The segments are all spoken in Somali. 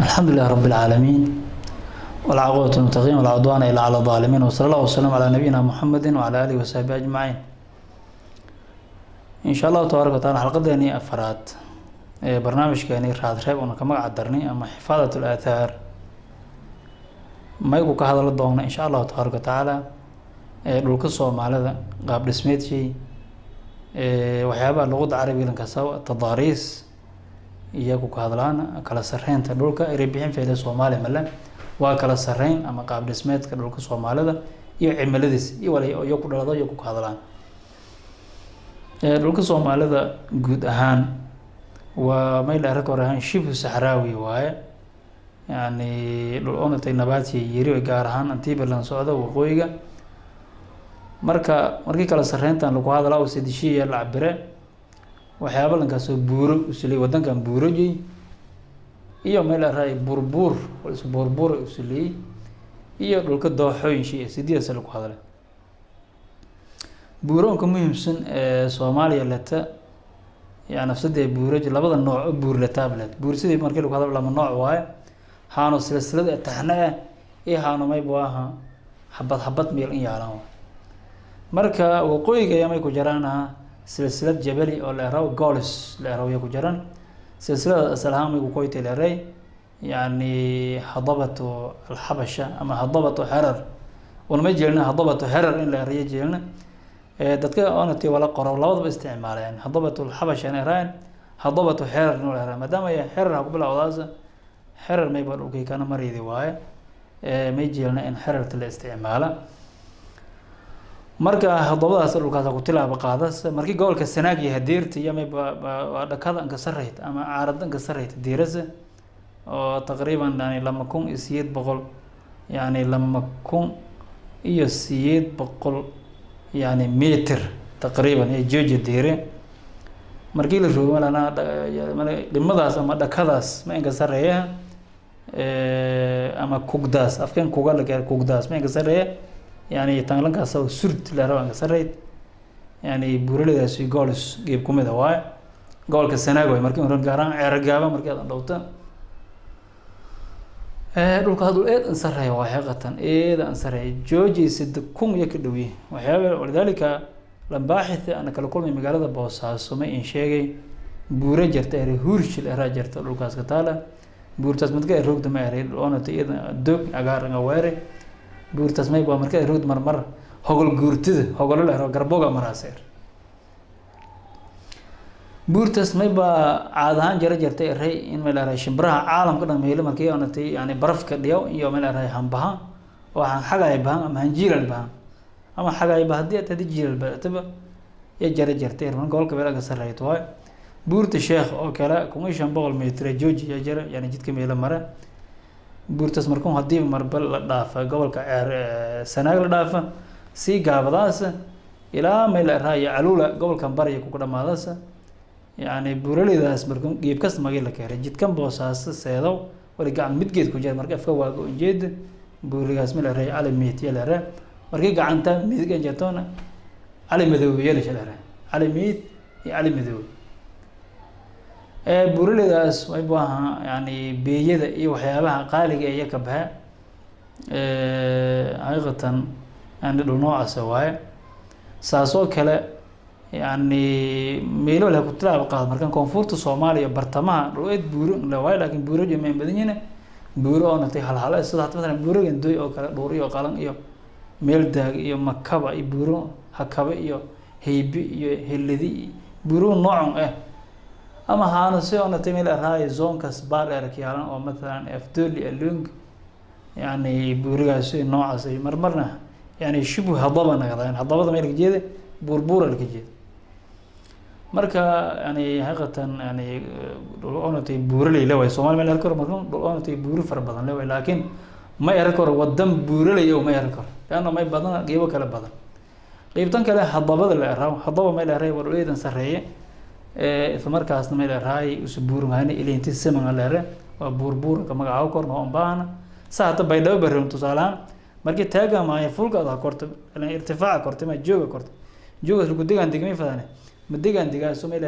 الحمد لله رب العالمين والعاقبة للمتقين ولا عدوان إلا على الظالمين وصلى الله وسلم على نبينا محمد وعلى آله وصحبه أجمعين إن شاء الله تبارك وتعالى حلقة ديني أفراد برنامج كاني راد ريب كما عدرني أما حفاظة الآثار ما يقول كهذا الضوء إن شاء الله تبارك وتعالى دولك الصومالي قاب دسميت شيء waxyaabaha luqadda carabiga lankasaba tadaariis iyagu ka hadlaan kala sareynta dhulka erebixin fayda Soomaaliya malan waa kala sareyn ama qaab dhismeedka dhulka Soomaalida iyo cimiladiis iyo wali iyo ku dhalado iyo ku hadlaan dhulka Soomaalida guud ahaan waa meel ay rakoraan shibhu sahraawi waaye yani dhul oonatay nabaadkii yiri gaar ahaan intii balan socda waqooyiga markii kala sareyntan lagu hadlaa oo sidii la cabire waxyaabo lankaas buuro usulay wadankan buuroji iyo meel ay burbur oo is burbur usulay iyo dhulka dooxooyin sidii lagu hadlaa buuroonka muhiimsan ee Soomaaliya lata yani nafsadee buuroji labada nooc oo buur la tablet buur sidii markii lagu hadlo lama nooc waaye haano silsilada taxnaa ee haano may baaha habad meel in yaalan marka waqooyiga ayay ku jiraan silsilad jabali oo la raaw golis la raaw ku jiraan silsilada asalaam ay ku qoytay la ray yani hadabatu alhabasha ama hadabatu harar wama jeelna hadabatu harar in la ray jeelna dadka aantii wala qoro labadaba isticmaalayaan hadabatu alhabasha in raan hadabatu harar no la raa madama ay harar ku bilowdaas harar may baa okay kana maridi waaye may jeelna in hararta la isticmaala marka hadabadaas dhulkaas ku tilaabo qaadas markii gobolka Sanaag iyo Hadeerta iyo dhakada ka sareeyay ama caaradan ka sareeyay diirasa oo taqriiban yani 2800 yani 2800 yani meter taqriiban ee jooje diire markii la roobo lana dhimadaas ama dhakadaas ma inka sareeyaa ama kugdaas afkan kuga la gaar kugdaas ma inka sareeyaa يعني تانغلان كاسو سرت لا روان سريت يعني بورليداس goals geeb kumida waay goolka Sanaag way markii horan gaaraan ceergaaba markii aan dhawta dhulka hadul eed an sareeyo waa xaqatan eed an sareeyo jooji sid kun iyo ka dhawi waxyaabo walidalika lambaaxith ana kala kulmay magaalada Boosaaso ma in sheegay buura jirta ee huurshil ee jirta dhulkaas ka taala buurtaas midka ay roogda ma ay oonata iyada dog agaaran weere buurtaas may baa markay rood marmar hogol guurtida hogol la haro garboga maraaseer buurtaas may baa caadahan jarjartay ray in meel ay shimbiraha caalamka dhameeyay markii aanatay yani barafka dhiyo iyo meel ay hanbaha waxaan xagay baan ama hanjiiral baan ama xagay baa hadii aad jiiral baataba ya jarjartay man goolka beelaga sareeyay way buurta sheekh oo kala 1500 meter jooji ya jar yani jidka meel mara buurtaas markuu hadii marbal la dhaafa gobolka Sanaag la dhaafa si gaabadaas ilaa meel raay calula gobolka bariga ku dhamaadaas yani buuraleedaas markuu geeb kasta magay la keenay jidkan Boosaas seedo wali gacan midgeed ku jira marka afka waago jeed buurigaas meel raay cali meet yala raa markii gacanta midga jatoona cali madow yala shalaa cali meet iyo cali madow buuraleedaas way baahan yani beeyada iyo waxyaabaha qaaliga ee ka baxa haqiiqatan aan dhul noocaas waaye saasoo kale yani meelo la ku tilaabo qaad markan koonfurta Soomaaliya bartamaha dhul eed buuro la waaye laakiin buuro jimay badanyina buuro oo natay hal sida hadda buurogan doy oo kale dhuur iyo qalan iyo meel daag iyo makaba iyo buuro hakaba iyo haybi iyo heladi buuro noocan ama haano si oo natay meel raay zoonkas baal arkiyaan oo mesela afdoli alung yani buurigaas noocaas ay marmarna yani shibhu hadaba naqdaan hadabada meel jeeda burbur la jeeda marka yani haqiiqatan yani oo natay buuraley la way Soomaaliya meel arkor markan oo natay buuri far badan la way laakiin ma arkor wadan buuraley oo ma arkor yaana may badan geebo kala badan qeybtan kale hadabada la raaw hadaba meel raay wareedan sareeye isla markaasna meel raay usbuur maana ilintii saman la waa burbur ka magaca korno oo baana saata baydhabo barin tusaalaan markii taaga ma ay fulka korto ilaa irtifaac korto ma jooga lagu deegaan degmay fadane ma deegaan digaaso meel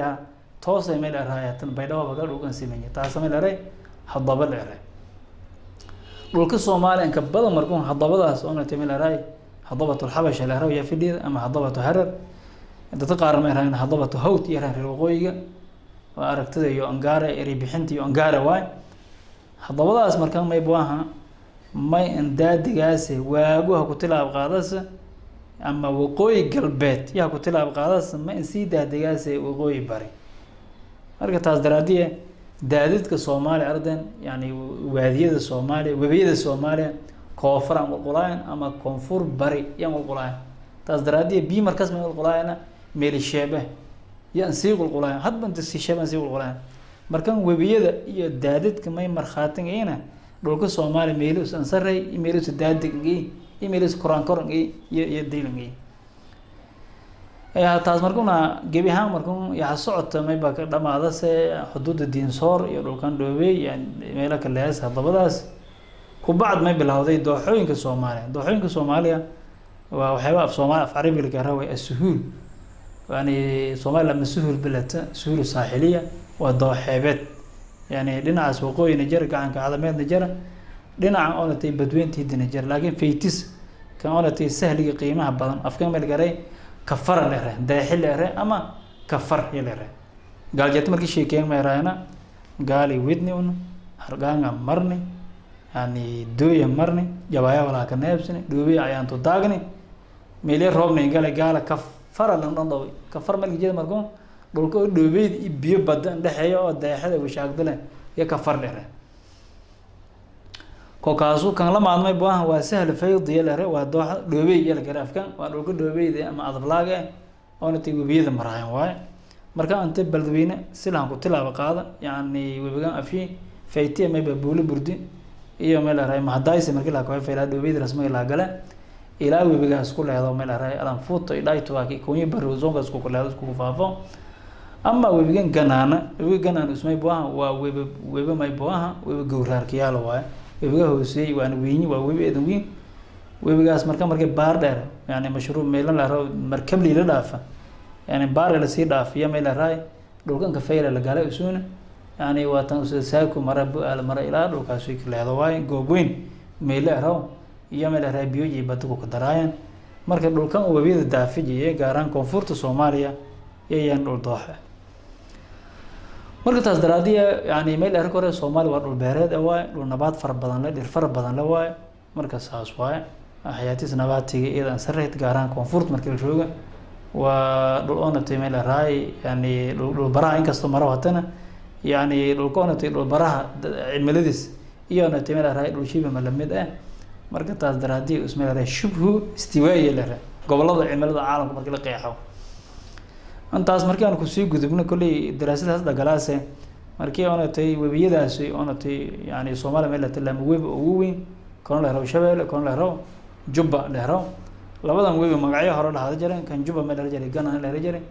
toos ay meel raayatan baydhabo bagal ugan sameeyay taas meel raay hadaba la dhulka Soomaaliya inka badan markuu hadabadaas oo natay meel raay hadabatu Xabash la raay fidid ama hadabatu Harar dadka qaar ma raayna hadabatu Hawt iyo reer waqooyiga oo aragtida iyo angaara eri bixinta iyo angaara waay hadabadaas markaan may baaha may indaadigaas waaguha ku tilaab qaadaysa ama waqooyi galbeed yaa ku tilaab qaadaysa ma in sii daadigaas waqooyi bari marka taas daraadiye daadidka Soomaaliya ardan yani waadiyada Soomaaliya wabiyada Soomaaliya koonfur ama qolaan ama koonfur bari yan qolaan taas daraadiye bi markaas ma qolaayna meel sheebe yan sii qolaan hadba inta sii sheeban sii qolaan markan wabiyada iyo daadidka may marxaatingayna dhulka Soomaaliya meelo san saray meelo daadidkii meelo koran iyo diilangii taas markuna gebi ahaan markuu yaa socota may ba ka dhamaada xuduudda Diinsoor iyo dhulkan Dhoobey meelo kale ah hadabadaas ku bacd may bilowday dooxooyinka Soomaaliya waa waxyaabo af Soomaali af Carabi laga raaway as-suhul yani Soomaaliya ma suhul bilata suhul saaxiliya waa dooxeebed yani dhinacaas waqooyi Nigeria gacanka cadameed Nigeria dhinaca oo natay badweyntii Nigeria laakiin faytis kan oo natay sahliga qiimaha badan afkan meel garay kafar leeyahay daaxil leeyahay ama kafar leeyahay gaaljeed markii sheekeen ma raayna gaali widni un hargaanga marni yani dooya marni jabaaya wala ka neebsani Dhoobey ayaan to daagni meelay roobnay galay gaala kafar lan dhandow kafar malgeed markuu dhulka Dhoobey biyo badan dhaxeeyo oo daaxada washaqdale iyo kafar leeyahay kookaas kan la maadmay baahan waa sahal faydiye leeyahay waa dooxa Dhoobey iyo garaafkan waa dhulka Dhoobeyda ama adablaaga oo natay wabiyada maraayan waay marka anta balweyne silaan ku tilaabo qaada yani wabigan afi faytiye may buuli burdi iyo meel raay mahadaayse markii la kooy feelaa Dhoobeyda rasmiga la gala ilaa wabigaas ku leedo meel raay alan fuuto idayto waa ki kooyi baro zonga isku leedo isku faafo ama wabigan ganaana ismay baahan waa weba may baahan weba gowraarkiyaal waay webiga hooseey waan weeyni waa webi eedan weyn webigaas markay baar dheer yani mashruuc meelan la raaw markab la dhaafa yani baar la sii dhaafiya meel la raay dhulkan ka fayra la galay isuuna yani waa tan saako marabu al mara ilaa dhulkaas ay leedo waay goob weyn meel la raaw iyo meel la raay biyo iyo badku ka daraayan marka dhulkan webiyada daafijiyay gaaraan koonfurta Soomaaliya ayaan dhul dooxa marka taas daraadiye yani meel arko hore Soomaaliya waa dhul beereed waay dhul nabaad far badan la dhir far badan la waay marka saas waay hay'adis nabaadtiga iidan sareed gaaraan koonfurta markii la jooga waa dhul oo natay meel raay yani dhul baraha in kasto maro hatana yani dhul koona tay dhul baraha cimiladiis iyo natay meel raay dhul shiba malamid marka taas daraadiye ismeel raay shubhu istiwaaye la gobolada cimilada caalamka markii la qeexo antaas markii aan ku sii gudubno kulli daraasadaas dagalaase markii aan tay webiyadaas oo natay yani Soomaaliya meel la tilmaamo web ugu weyn koon la raaw Shabeelle koon la raaw Jubba la raaw labadan web magacyo hore la hada jireen kan Jubba meel la jiray ganaan la jiray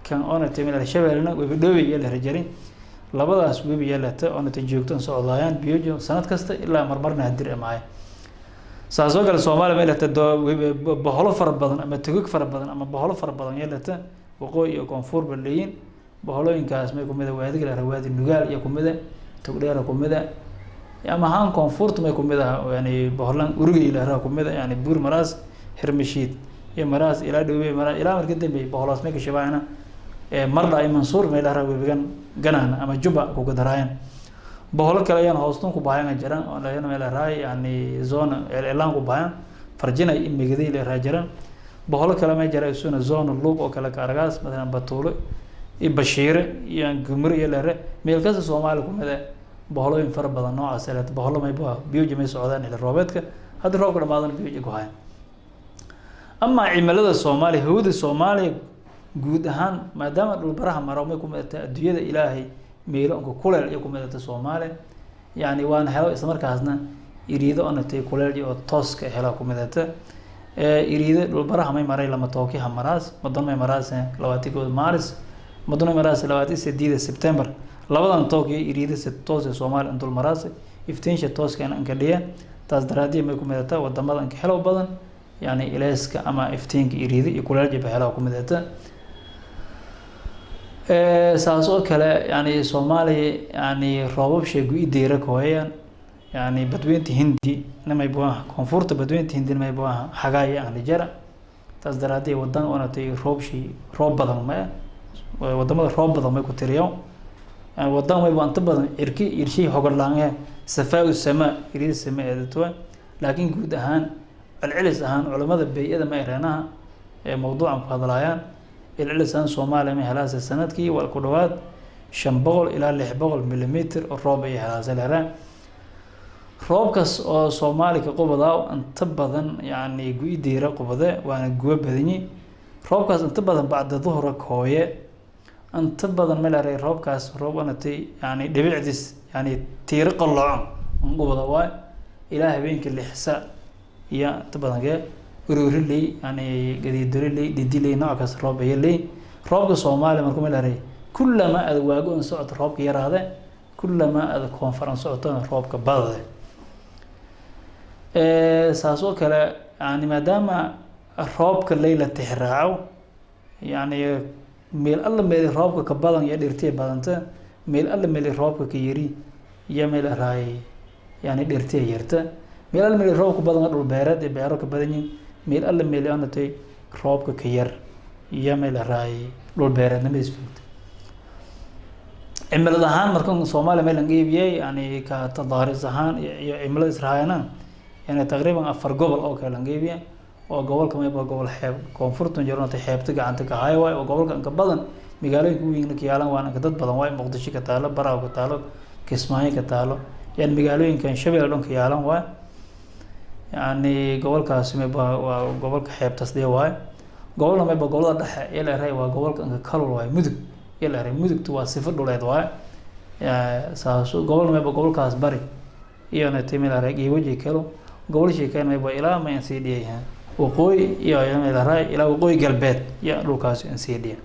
kan oo natay meel Shabeelle web Dhoobey la jiray labadaas web yeelata oo natay joogtan socdaayaan biyo sanad kasta ilaa marmarna hadir amaay saasoo kale Soomaaliya meel la taa baholo far badan ama tugug far badan ama baholo far badan yeelata waqooyi iyo koonfur baleeyin baholooyinkaas may ku mid ah waadiga la rawaadi nugaal iyo ku mid ah togdheer ku mid ah ama haan koonfurta may ku mid ah yani baholan urugay la rawa ku mid ah yani buur maraas hirmishiid iyo maraas ilaa Dhoobey maraas ilaa markii dambe baholaas may ka shabaayna marda ay Mansuur may la rawa webigan ganaan ama Jubba ku gadarayaan baholo kale ayaan hoostun ku baahan jiraan oo la meel raay yani zone elaan ku baahan farjinay in meegaday la raajiran baholo kale ma jira isuna zone lug oo kale ka argaas madana Batuulo iyo Bashiir iyo Gumur iyo Lare meel kasta Soomaaliya ku mid ah baholooyin far badan noocaas ah baholo may biyo jimay socdaan ila roobeedka hada roobka dhamaadan biyo go'ay ama cimilada Soomaaliya hawada Soomaaliya guud ahaan maadaama dhul baraha maro may ku mid ah adduunyada Ilaahay meelo oo kuleel iyo ku mid ah Soomaaliya yani waan helo isla markaasna iriido oo natay kuleel iyo tooska helo ku mid ah iriida dhul baraha may maray lama tooki hamaraas madan may maraas 20 Maaris madan may maraas 28 September labadan tooki iriida si toos ah Soomaaliya intul maraas iftiinsha tooska aan ka dhiyay taas daraadii may ku mid ah wadamadan ka helo badan yani ilayska ama iftiinka iriida iyo kuleel jaba helo ku mid ah saas oo kale yani Soomaaliya yani roobab sheegu ideera kooyaan يعني بدوينت هندي نما يبغاها كونفورت بدوينت هندي نما يبغاها حاجة يعني جرا تصدراتي ودان وانا تي روب شيء روب بدل ما ودان ما روب بدل ما يكون اليوم يعني ودان ما يبغى أنت بدل إرشي حقر لانه سفاء السماء يريد السماء هذا لكن جود هان العلس هان علماء البيئة ما يرهناها موضوع مفاضليان العلس هان صومالي من هلاس السنة كي والكروات 500 إلى 600 مليمتر الربع هلاس الهران roobkaas oo Soomaali ka qubada inta badan yani gu'i diira qubada waana guwa badani roobkaas inta badan bacda dhuhra kooye inta badan meel roobkaas roob anatay yani dhibicdiis yani tiir qalloon qubada waa ilaa habeenkii lixsa iyo inta badan ururilay yani gadiidulay didilay noocaas roob ayay roobka Soomaali markuu meel kullama aad waago in socod roobka yaraade kullama aad conference socodana roobka badade ساسو كلا يعني ما دام الراب كليلة تحرعو يعني ميل الله ميل الراب كبلان يديرتي بدنته ميل الله ميل الراب كيري يا ميل راي يعني ديرتي يرته ميل الله ميل الراب كبلان دول بيرد بيرو كبدني ميل الله ميل أنا تي راب كير يا ميل راي دول بيرد نميز فيت عمل دهان مركون صومال ميل نجيبيه يعني كتضارب دهان عمل إسرائيلنا يعني تقريبا أفر قبل أو كلام جيبيه أو قبل كم يبغى قبل حب كونفورت نجرنا تحب تجا عندك هاي واي أو قبل كان بدن مقالين كوي إنك يالله وأنا كدت بدن واي مقدسي كتاله برا كتاله كسماي كتاله يعني مقالين كان شبيه لهم كيالله واي يعني قبل كاسم يبغى وقبل كحب تصديه واي قبل ما يبغى قبل ده يلا رأي وقبل كان كلو واي مدك يلا رأي مدك توا صفر دولار واي يعني ساسو قبل ما يبغى قبل كاس بري يعني تيميل رأي يوجي كلو قول شيء كان يبغى إلى ما ينسيديه وقوي يعني إلى رأي إلى وقوي قلبات يا لوكاس ينسيديه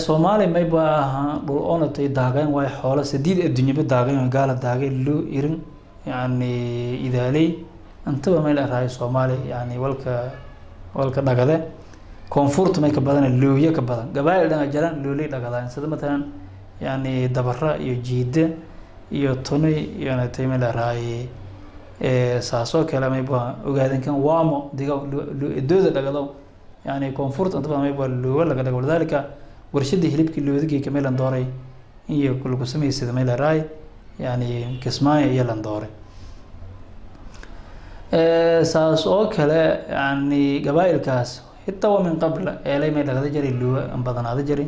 Soomaali ma yبaa dhul oonatay daaqeen way xoolo sideed adduunyada daaqeen gaala daaqeen loo irin yani idaalay antaba meel raay Soomaali yani walka dhagade koonfurta may ka badan looya ka badan gabaal dhaga jaran loolay dhagada sida matalan yani dabara iyo jiide iyo toni iyo natay meel raay saaso kala ma yبaa ogaadan kan waamo diga dooda dhagado يعني كونفورت أنت ما يبغى اللي ولا كذا ولذلك ورشد هليب كيلو ذيك كميل اندوري هي كل قسمي يصير ميل راي يعني كسماء يلا اندوري ساس أو كلا يعني قبائل كاس حتى ومن قبل إلى ميل هذا جري اللي أم بدن هذا جري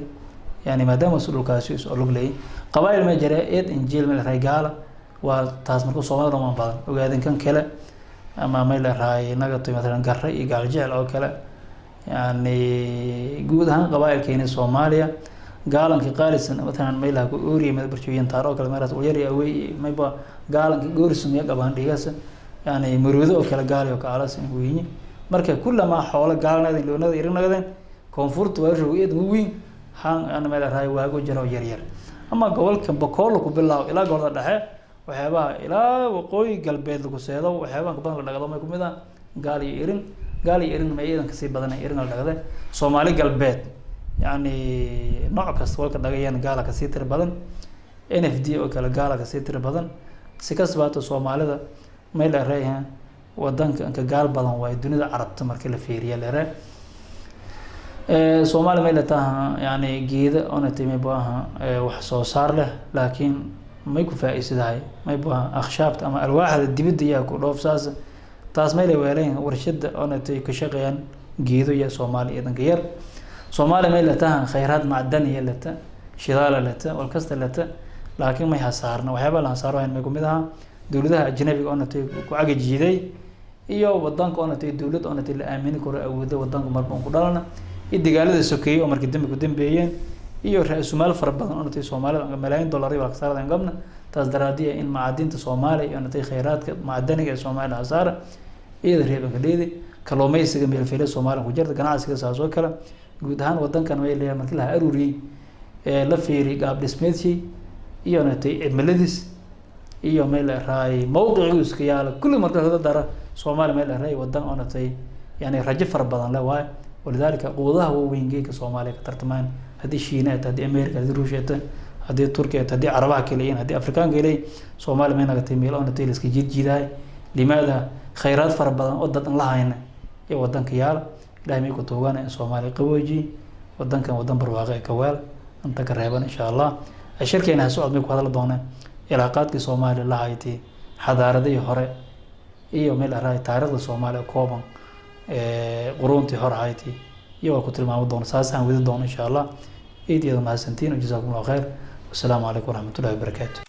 يعني ما دام وصلوا كاس يسألوا لي قبائل ما جرى إد إنجيل ميل راي قال وتاسمركو صومال رومان بدن وقاعدين كان كلا أما ميل راي نقطة مثلا قرر يقال جعل أو كلا يعني جودها قبائل كيني سوماليا قالن كي قارسن مثلا ميلها كوري ما برشوين تارو كلا مرات ويري اوي ما يبا قالن كي غورسن يا قبان ديغاس يعني مرودو كلا قال يو قالسن ويني marka kullama xoolo gaalnada loonada irinadeen koonfurta way ruuyad weyn han ana meel raay waago jaro yar yar ama gobolka Bokool ku bilaaw ilaa gobolka dhexe waxyaaba ilaa waqooyi galbeed lagu seedo waxyaaba badan la dhagado ma ku mid ah gaali irin ma iidan ka sii badanay irin la dhagada Soomaali galbeed yani nooc kasta walka dhagayaan gaala ka sii tir badan NFD oo kala gaala ka sii tir badan si kasbaato Soomaalida meel ay raayaan wadanka ka gaal badan way dunida Carabta markii la fiiriyo leeyahay Soomaali meel taa yani geeda oo timay baaha wax soo saar leh laakiin may ku faa'iidahay may baaha akhshaabta ama alwaaxda dibadda yaa ku dhoofsaas taas meel ay weeleen warshada oo natay ka shaqeeyaan geedo iyo Soomaali idan yar Soomaali meel taa khayraad macdaniya lata shidaal lata wal kasta lata laakiin may hasaarna waxyaabo la hasaaro in may ku mid aha dawladaha ajnabiga oo natay ku agajiiday iyo wadanka oo natay dawlad oo natay la aamin karo awoodda wadanka marba ku dhalana idigaalada sokeeyay oo markii dambe ku dambeeyeen iyo raasumaal fara badan oo natay Soomaalida malaayiin dollar iyo lacag qabna taas daraadiya in macaadinta Soomaali iyo natay khayraadka macdaniga ee Soomaaliya hasaara iyada reeban ka leeyahay kalluumaysiga meel fiilay Soomaaliya ku jirta ganacsiga saasoo kale guud ahaan wadankan way leeyahay markii la aruuriyay la fiiri qaab dhismeedkii iyo natay cimiladiis iyo meel raay mowqiciiska yaala kulli marka hada dara Soomaaliya meel raay wadan oo natay yani rajo far badan la waay ولذلك قوضها ووينجيك Soomaaliya ka tartamaan hadii Shiinaad hadii Ameerika hadii Ruushiyada هذه تركيا هذه عربها كليين هذه أفريقيا كلي سومالي مين قتي ميل أنا تيلس كجيد جداي لماذا خيرات فربنا ودت الله هنا ودن كيال لا يميكو توغانا سومالي قويجي ودن كان ودن برواقع كوال أنت قريبا إن شاء الله الشركة إنها سؤال ميكو هذا الضونة علاقات كي سومالي الله هايتي حضارة دي هوري إيو ميل أراي تاريخ الصومالي كوبان قرونتي هور هايتي إيو كنت المعود دون ساسا ويد دون إن شاء الله إيدي هذا مع سنتين وجزاكم الله خير والسلام عليكم ورحمة الله وبركاته